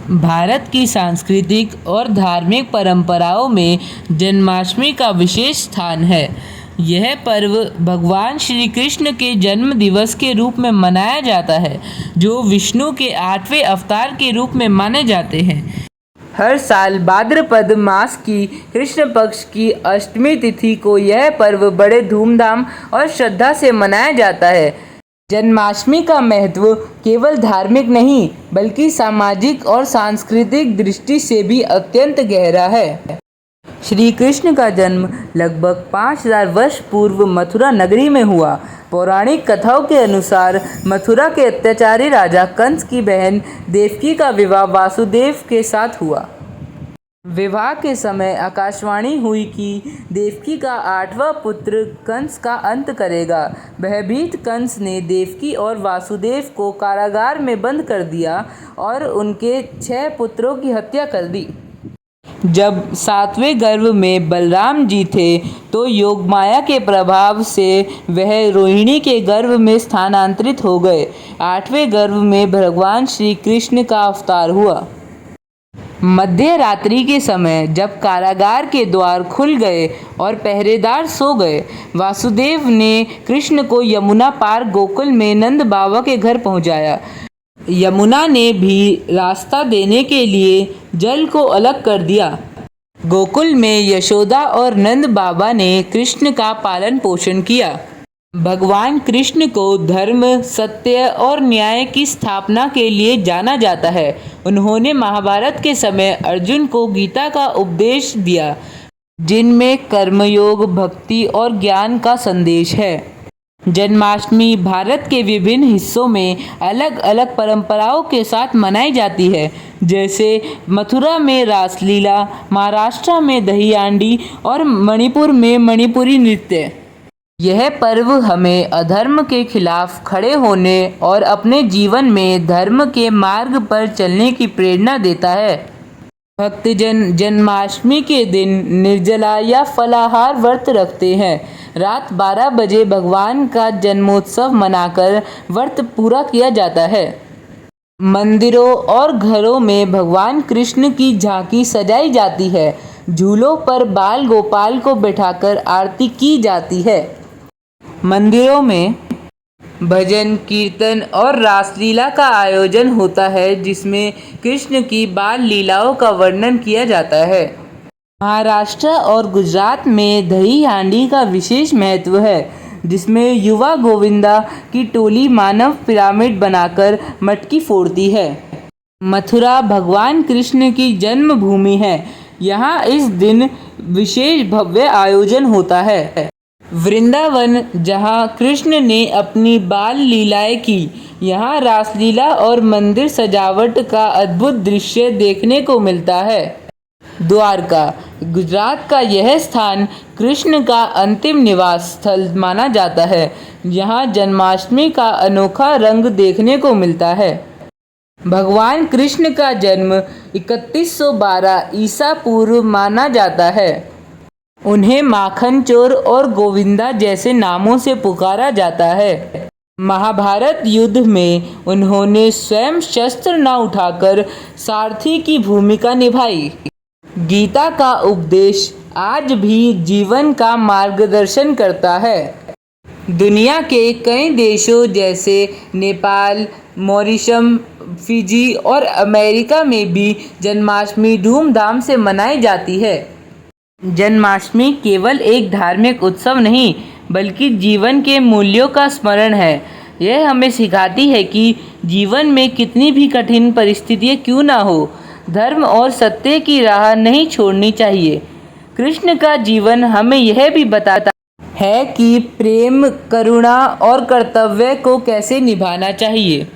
भारत की सांस्कृतिक और धार्मिक परंपराओं में जन्माष्टमी का विशेष स्थान है। यह पर्व भगवान श्री कृष्ण के जन्म दिवस के रूप में मनाया जाता है, जो विष्णु के 8वें अवतार के रूप में माने जाते हैं। हर साल भाद्रपद मास की कृष्ण पक्ष की अष्टमी तिथि को यह पर्व बड़े धूमधाम और श्रद्धा से मनाया जाता है। जन्माष्टमी का महत्व केवल धार्मिक नहीं, बल्कि सामाजिक और सांस्कृतिक दृष्टि से भी अत्यंत गहरा है। श्री कृष्ण का जन्म लगभग 5000 वर्ष पूर्व मथुरा नगरी में हुआ। पौराणिक कथाओं के अनुसार मथुरा के अत्याचारी राजा कंस की बहन देवकी का विवाह वासुदेव के साथ हुआ। विवाह के समय आकाशवाणी हुई कि देवकी का 8वां पुत्र कंस का अंत करेगा। भयभीत कंस ने देवकी और वासुदेव को कारागार में बंद कर दिया और उनके 6 पुत्रों की हत्या कर दी। जब 7वें गर्भ में बलराम जी थे, तो योगमाया के प्रभाव से वह रोहिणी के गर्भ में स्थानांतरित हो गए। 8वें गर्भ में भगवान श्री कृष्ण का अवतार हुआ। मध्य रात्रि के समय जब कारागार के द्वार खुल गए और पहरेदार सो गए, वासुदेव ने कृष्ण को यमुना पार गोकुल में नंद बाबा के घर पहुंचाया। यमुना ने भी रास्ता देने के लिए जल को अलग कर दिया। गोकुल में यशोदा और नंद बाबा ने कृष्ण का पालन पोषण किया। भगवान कृष्ण को धर्म, सत्य और न्याय की स्थापना के लिए जाना जाता है। उन्होंने महाभारत के समय अर्जुन को गीता का उपदेश दिया, जिनमें कर्मयोग, भक्ति और ज्ञान का संदेश है। जन्माष्टमी भारत के विभिन्न हिस्सों में अलग अलग परंपराओं के साथ मनाई जाती है, जैसे मथुरा में रासलीला, महाराष्ट्र में दही हांडी और मणिपुर में मणिपुरी नृत्य। यह पर्व हमें अधर्म के खिलाफ खड़े होने और अपने जीवन में धर्म के मार्ग पर चलने की प्रेरणा देता है। भक्तजन जन्माष्टमी के दिन निर्जला या फलाहार व्रत रखते हैं। रात 12 बजे भगवान का जन्मोत्सव मनाकर व्रत पूरा किया जाता है। मंदिरों और घरों में भगवान कृष्ण की झांकी सजाई जाती है। झूलों पर बाल गोपाल को बिठाकर आरती की जाती है। मंदिरों में भजन, कीर्तन और रासलीला का आयोजन होता है, जिसमें कृष्ण की बाल लीलाओं का वर्णन किया जाता है। महाराष्ट्र और गुजरात में दही हांडी का विशेष महत्व है, जिसमें युवा गोविंदा की टोली मानव पिरामिड बनाकर मटकी फोड़ती है। मथुरा भगवान कृष्ण की जन्मभूमि है। यहाँ इस दिन विशेष भव्य आयोजन होता है। वृंदावन, जहाँ कृष्ण ने अपनी बाल लीलाएं की, यहाँ रासलीला और मंदिर सजावट का अद्भुत दृश्य देखने को मिलता है। द्वारका, गुजरात का यह स्थान कृष्ण का अंतिम निवास स्थल माना जाता है। यहाँ जन्माष्टमी का अनोखा रंग देखने को मिलता है। भगवान कृष्ण का जन्म 3112 ईसा पूर्व माना जाता है। उन्हें माखन चोर और गोविंदा जैसे नामों से पुकारा जाता है। महाभारत युद्ध में उन्होंने स्वयं शस्त्र न उठाकर सारथी की भूमिका निभाई। गीता का उपदेश आज भी जीवन का मार्गदर्शन करता है। दुनिया के कई देशों जैसे नेपाल, मॉरिशस, फिजी और अमेरिका में भी जन्माष्टमी धूमधाम से मनाई जाती है। जन्माष्टमी केवल एक धार्मिक उत्सव नहीं, बल्कि जीवन के मूल्यों का स्मरण है। यह हमें सिखाती है कि जीवन में कितनी भी कठिन परिस्थितियाँ क्यों ना हो, धर्म और सत्य की राह नहीं छोड़नी चाहिए। कृष्ण का जीवन हमें यह भी बताता है कि प्रेम, करुणा और कर्तव्य को कैसे निभाना चाहिए।